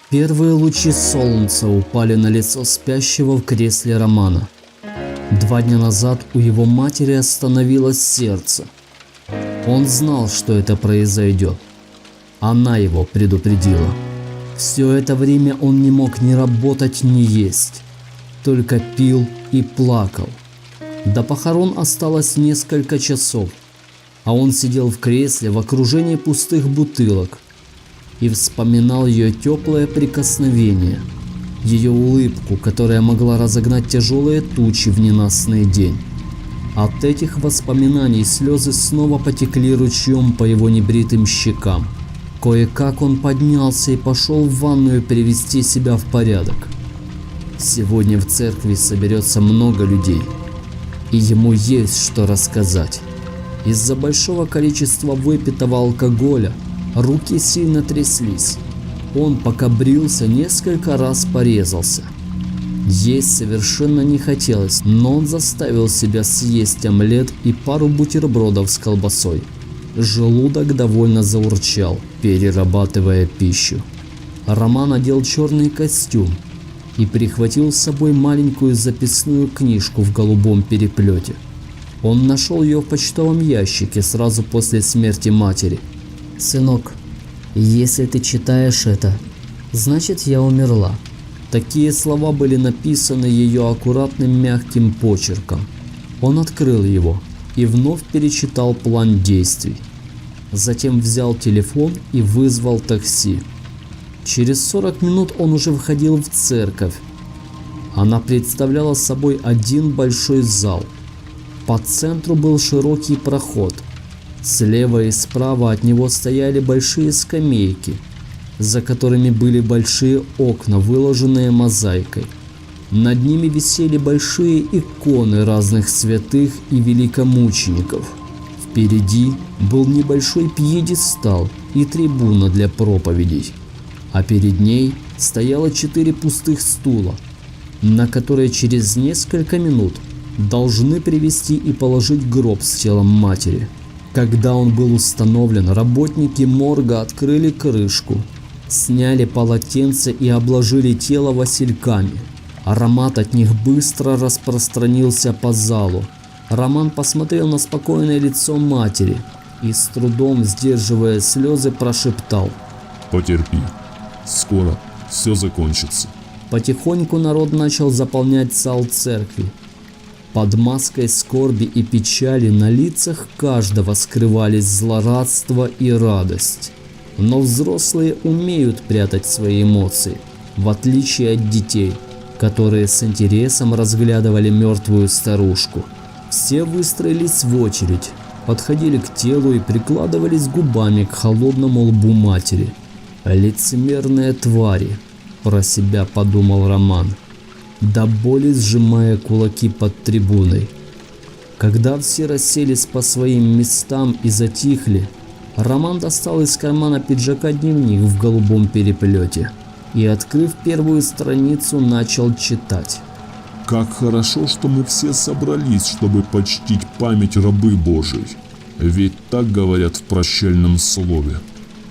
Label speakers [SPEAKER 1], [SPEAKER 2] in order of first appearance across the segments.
[SPEAKER 1] Первые лучи солнца упали на лицо спящего в кресле Романа. 2 дня назад у его матери остановилось сердце. Он знал, что это произойдет. Она его предупредила. Все это время он не мог ни работать, ни есть. Только пил и плакал. До похорон осталось несколько часов, а он сидел в кресле в окружении пустых бутылок и вспоминал ее теплое прикосновение, ее улыбку, которая могла разогнать тяжелые тучи в ненастный день. От этих воспоминаний слезы снова потекли ручьем по его небритым щекам. Кое-как он поднялся и пошел в ванную привести себя в порядок. Сегодня в церкви соберется много людей, и ему есть что рассказать. Из-за большого количества выпитого алкоголя руки сильно тряслись. Он, пока брился, несколько раз порезался. Есть совершенно не хотелось, но он заставил себя съесть омлет и пару бутербродов с колбасой. Желудок довольно заурчал, перерабатывая пищу. Роман надел черный костюм и прихватил с собой маленькую записную книжку в голубом переплете. Он нашел ее в почтовом ящике сразу после смерти матери. «Сынок, если ты читаешь это, значит, я умерла». Такие слова были написаны ее аккуратным мягким почерком. Он открыл его и вновь перечитал план действий. Затем взял телефон и вызвал такси. Через 40 минут он уже входил в церковь. Она представляла собой один большой зал. По центру был широкий проход. Слева и справа от него стояли большие скамейки, за которыми были большие окна, выложенные мозаикой. Над ними висели большие иконы разных святых и великомучеников. Впереди был небольшой пьедестал и трибуна для проповедей, а перед ней стояло 4 пустых стула, на которые через несколько минут должны привезти и положить гроб с телом матери. Когда он был установлен, работники морга открыли крышку, сняли полотенце и обложили тело васильками. Аромат от них быстро распространился по залу. Роман посмотрел на спокойное лицо матери и, с трудом сдерживая слезы, прошептал:
[SPEAKER 2] «Потерпи, скоро все закончится».
[SPEAKER 1] Потихоньку народ начал заполнять зал церкви. Под маской скорби и печали на лицах каждого скрывались злорадство и радость. Но взрослые умеют прятать свои эмоции, в отличие от детей, которые с интересом разглядывали мертвую старушку. Все выстроились в очередь, подходили к телу и прикладывались губами к холодному лбу матери. «Лицемерные твари», – про себя подумал Роман, до боли сжимая кулаки под трибуной. Когда все расселись по своим местам и затихли, Роман достал из кармана пиджака дневник в голубом переплете и, открыв первую страницу, начал читать.
[SPEAKER 2] «Как хорошо, что мы все собрались, чтобы почтить память рабы Божией. Ведь так говорят в прощальном слове.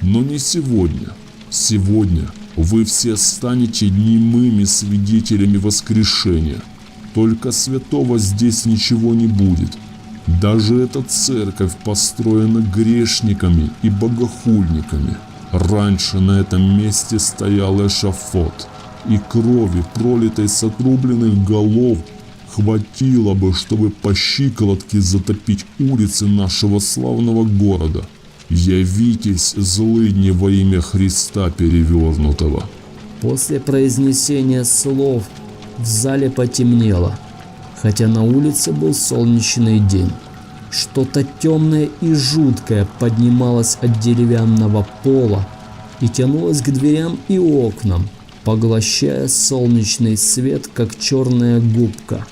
[SPEAKER 2] Но не сегодня. Сегодня вы все станете немыми свидетелями воскрешения. Только святого здесь ничего не будет. Даже эта церковь построена грешниками и богохульниками. Раньше на этом месте стоял эшафот, и крови, пролитой с отрубленных голов, хватило бы, чтобы по щиколотке затопить улицы нашего славного города. Явитесь, злыдни, во имя Христа перевернутого».
[SPEAKER 1] После произнесения слов в зале потемнело, хотя на улице был солнечный день. Что-то темное и жуткое поднималось от деревянного пола и тянулось к дверям и окнам, поглощая солнечный свет, как черная губка.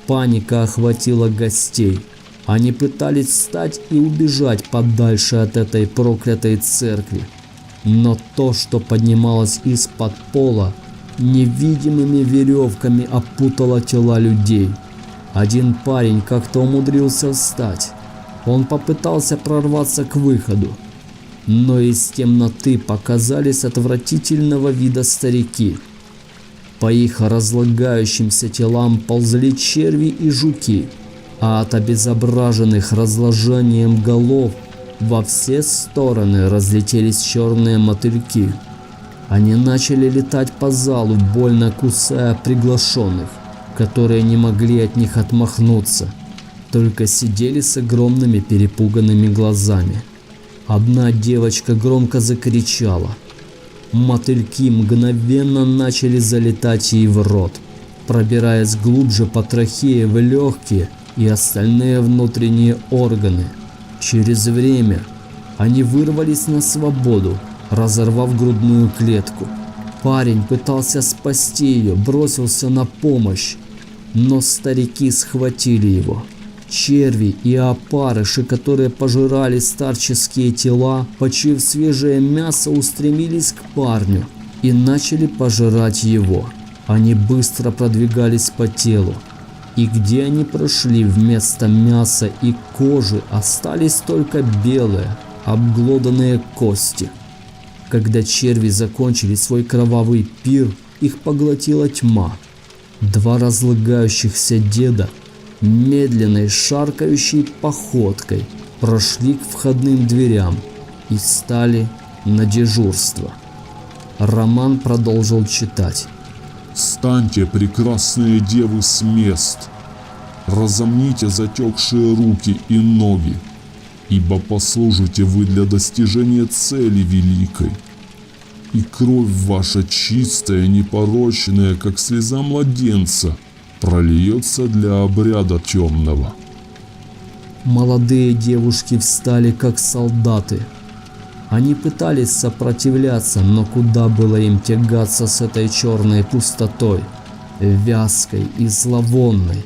[SPEAKER 1] Паника охватила гостей. Они пытались встать и убежать подальше от этой проклятой церкви. Но то, что поднималось из-под пола, невидимыми веревками опутало тела людей. Один парень как-то умудрился встать. Он попытался прорваться к выходу. но из темноты показались отвратительного вида старики. По их разлагающимся телам ползли черви и жуки, а от обезображенных разложением голов во все стороны разлетелись черные мотыльки. Они начали летать по залу, больно кусая приглашенных, которые не могли от них отмахнуться, только сидели с огромными перепуганными глазами. Одна девочка громко закричала. Мотыльки мгновенно начали залетать ей в рот, пробираясь глубже по трахее в легкие и остальные внутренние органы. Через время они вырвались на свободу, разорвав грудную клетку. Парень пытался спасти ее, бросился на помощь, но старики схватили его. Черви и опарыши, которые пожирали старческие тела, почуяв свежее мясо, устремились к парню и начали пожирать его. Они быстро продвигались по телу, и где они прошли, вместо мяса и кожи остались только белые, обглоданные кости. Когда черви закончили свой кровавый пир, их поглотила тьма. Два разлагающихся деда медленной шаркающей походкой прошли к входным дверям и стали на дежурство. Роман продолжил читать.
[SPEAKER 2] «Встаньте, прекрасные девы, с мест, разомните затекшие руки и ноги, ибо послужите вы для достижения цели великой, и кровь ваша чистая, непорочная, как слеза младенца, прольется для обряда темного».
[SPEAKER 1] Молодые девушки встали как солдаты. Они пытались сопротивляться, но куда было им тягаться с этой черной пустотой, вязкой и зловонной.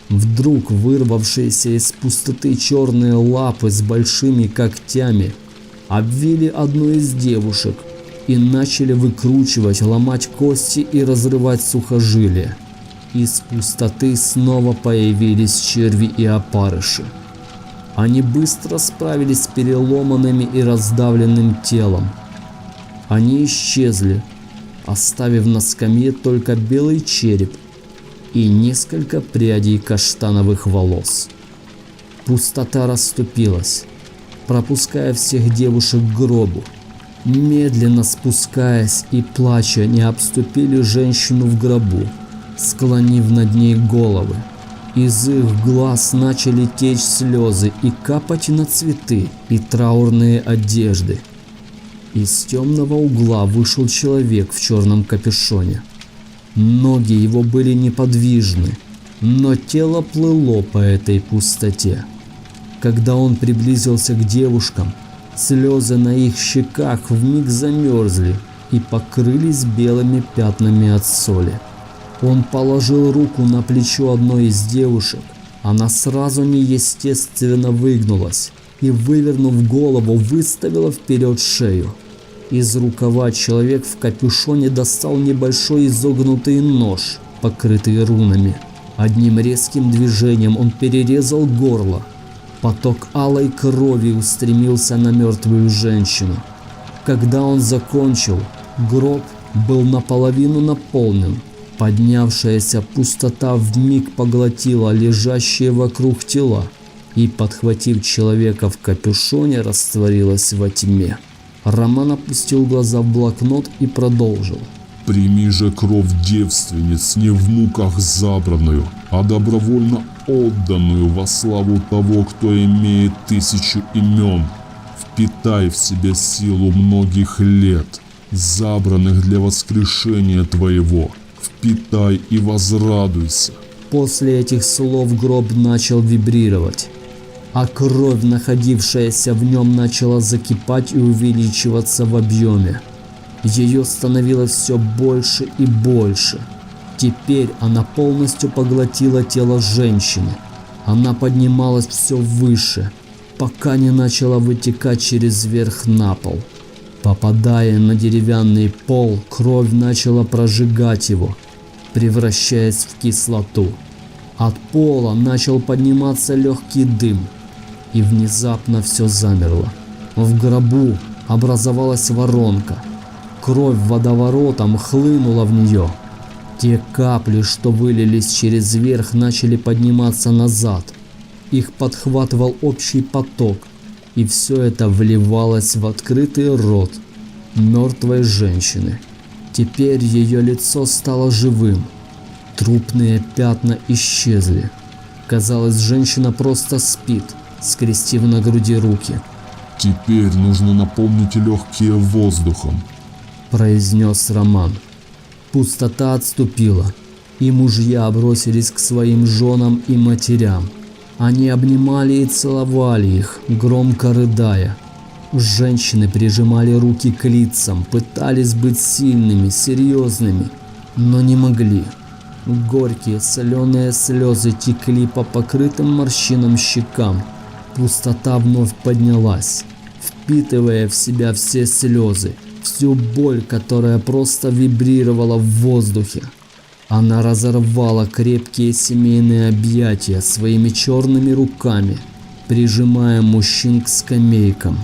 [SPEAKER 1] Вдруг вырвавшиеся из пустоты черные лапы с большими когтями обвили одну из девушек и начали выкручивать, ломать кости и разрывать сухожилия. Из пустоты снова появились черви и опарыши. Они быстро справились с переломанным и раздавленным телом. Они исчезли, оставив на скамье только белый череп и несколько прядей каштановых волос. Пустота расступилась, пропуская всех девушек к гробу. Медленно спускаясь и плача, они обступили женщину в гробу, склонив над ней головы. Из их глаз начали течь слезы и капать на цветы и траурные одежды. Из темного угла вышел человек в черном капюшоне. Ноги его были неподвижны, но тело плыло по этой пустоте. Когда он приблизился к девушкам, слезы на их щеках вмиг замерзли и покрылись белыми пятнами от соли. Он положил руку на плечо одной из девушек. Она сразу неестественно выгнулась и, вывернув голову, выставила вперед шею. Из рукава человек в капюшоне достал небольшой изогнутый нож, покрытый рунами. Одним резким движением он перерезал горло. Поток алой крови устремился на мертвую женщину. Когда он закончил, гроб был наполовину наполнен. Поднявшаяся пустота вмиг поглотила лежащие вокруг тела и, подхватив человека в капюшоне, растворилась во тьме. Роман опустил глаза в блокнот и продолжил.
[SPEAKER 2] «Прими же кровь девственниц, не в муках забранную, а добровольно отданную во славу того, кто имеет 1000 имен. Впитай в себя силу многих лет, забранных для воскрешения твоего. Впитай и возрадуйся».
[SPEAKER 1] После этих слов гроб начал вибрировать, а кровь, находившаяся в нем, начала закипать и увеличиваться в объеме. Ее становилось все больше и больше. Теперь она полностью поглотила тело женщины. Она поднималась все выше, пока не начала вытекать через верх на пол. Попадая на деревянный пол, кровь начала прожигать его, превращаясь в кислоту. От пола начал подниматься легкий дым, и внезапно все замерло. В гробу образовалась воронка. Кровь водоворотом хлынула в нее. Те капли, что вылились через верх, начали подниматься назад. Их подхватывал общий поток, и все это вливалось в открытый рот мертвой женщины. Теперь ее лицо стало живым. Трупные пятна исчезли. Казалось, женщина просто спит, скрестив на груди руки.
[SPEAKER 2] «Теперь нужно наполнить легкие воздухом»,
[SPEAKER 1] — произнес Роман. Пустота отступила, и мужья бросились к своим женам и матерям. Они обнимали и целовали их, громко рыдая. Женщины прижимали руки к лицам, пытались быть сильными, серьезными, но не могли. Горькие соленые слезы текли по покрытым морщинам щекам. Пустота вновь поднялась, впитывая в себя все слезы, всю боль, которая просто вибрировала в воздухе. Она разорвала крепкие семейные объятия своими черными руками, прижимая мужчин к скамейкам.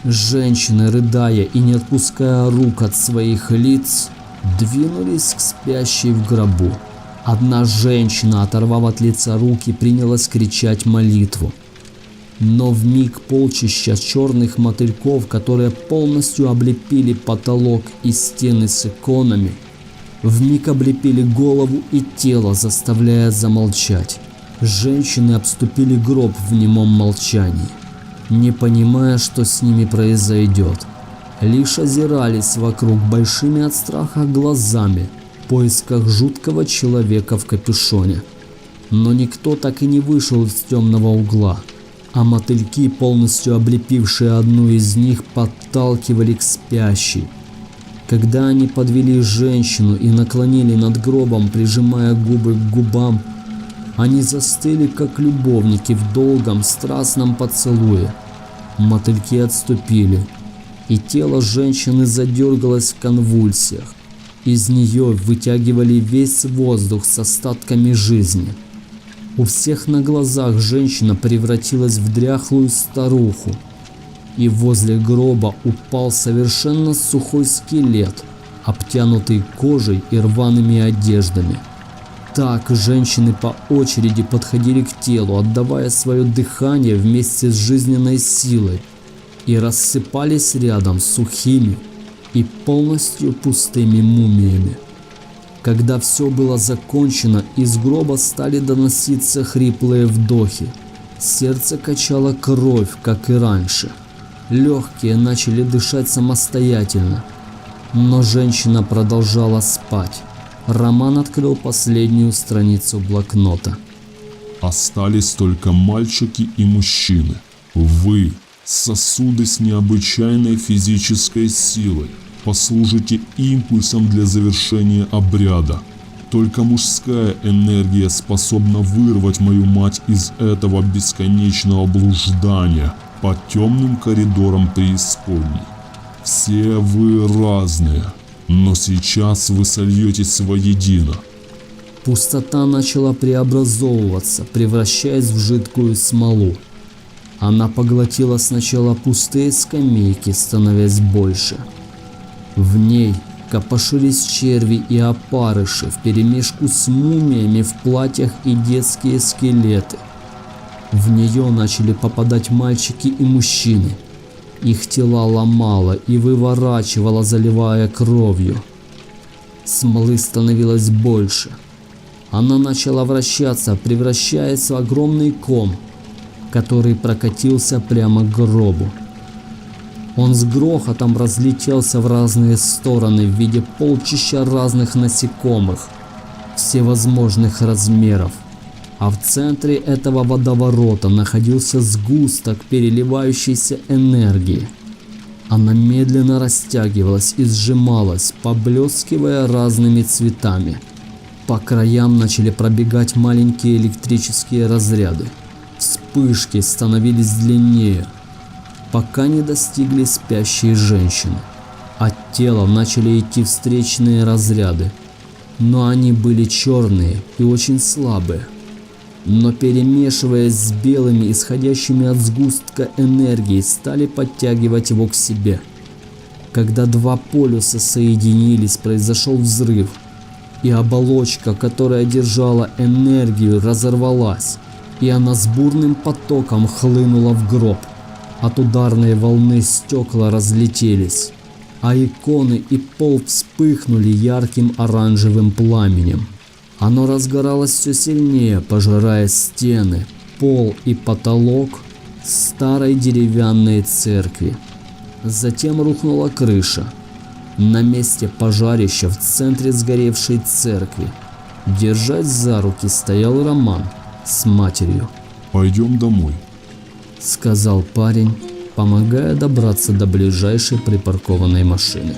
[SPEAKER 1] Женщины, рыдая и не отпуская рук от своих лиц, двинулись к спящей в гробу. Одна женщина, оторвав от лица руки, принялась кричать молитву. Но вмиг полчища черных мотыльков, которые полностью облепили потолок и стены с иконами, вмиг облепили голову и тело, заставляя замолчать. Женщины обступили гроб в немом молчании, не понимая, что с ними произойдет. Лишь озирались вокруг большими от страха глазами в поисках жуткого человека в капюшоне. Но никто так и не вышел из темного угла, а мотыльки, полностью облепившие одну из них, подталкивали к спящей. Когда они подвели женщину и наклонили над гробом, прижимая губы к губам, они застыли, как любовники в долгом страстном поцелуе. Мотыльки отступили, и тело женщины задергалось в конвульсиях. Из нее вытягивали весь воздух с остатками жизни. У всех на глазах женщина превратилась в дряхлую старуху, и возле гроба упал совершенно сухой скелет, обтянутый кожей и рваными одеждами. Так женщины по очереди подходили к телу, отдавая свое дыхание вместе с жизненной силой, и рассыпались рядом с сухими и полностью пустыми мумиями. Когда все было закончено, из гроба стали доноситься хриплые вдохи. Сердце качало кровь, как и раньше. Легкие начали дышать самостоятельно. Но женщина продолжала спать. Роман открыл последнюю страницу блокнота.
[SPEAKER 2] «Остались только мальчики и мужчины. Вы, сосуды с необычайной физической силой, послужите импульсом для завершения обряда. Только мужская энергия способна вырвать мою мать из этого бесконечного блуждания по темным коридорам преисподней. Все вы разные, но сейчас вы сольетесь воедино».
[SPEAKER 1] Пустота начала преобразовываться, превращаясь в жидкую смолу. Она поглотила сначала пустые скамейки, становясь больше. В ней копошились черви и опарыши вперемешку с мумиями в платьях и детские скелеты. В нее начали попадать мальчики и мужчины. Их тела ломало и выворачивало, заливая кровью. Смолы становилось больше. Она начала вращаться, превращаясь в огромный ком, который прокатился прямо к гробу. Он с грохотом разлетелся в разные стороны в виде полчища разных насекомых всевозможных размеров. А в центре этого водоворота находился сгусток переливающейся энергии. Она медленно растягивалась и сжималась, поблескивая разными цветами. По краям начали пробегать маленькие электрические разряды. Вспышки становились длиннее, пока не достигли спящей женщины. От тела начали идти встречные разряды, но они были черные и очень слабые. но перемешиваясь с белыми, исходящими от сгустка энергии, стали подтягивать его к себе. Когда два полюса соединились, произошел взрыв, и оболочка, которая держала энергию, разорвалась, и она с бурным потоком хлынула в гроб. От ударной волны стекла разлетелись, а иконы и пол вспыхнули ярким оранжевым пламенем. Оно разгоралось все сильнее, пожирая стены, пол и потолок старой деревянной церкви. Затем рухнула крыша. На месте пожарища в центре сгоревшей церкви, держась за руки, стоял Роман с матерью.
[SPEAKER 2] «Пойдем домой»,
[SPEAKER 1] — сказал парень, помогая добраться до ближайшей припаркованной машины.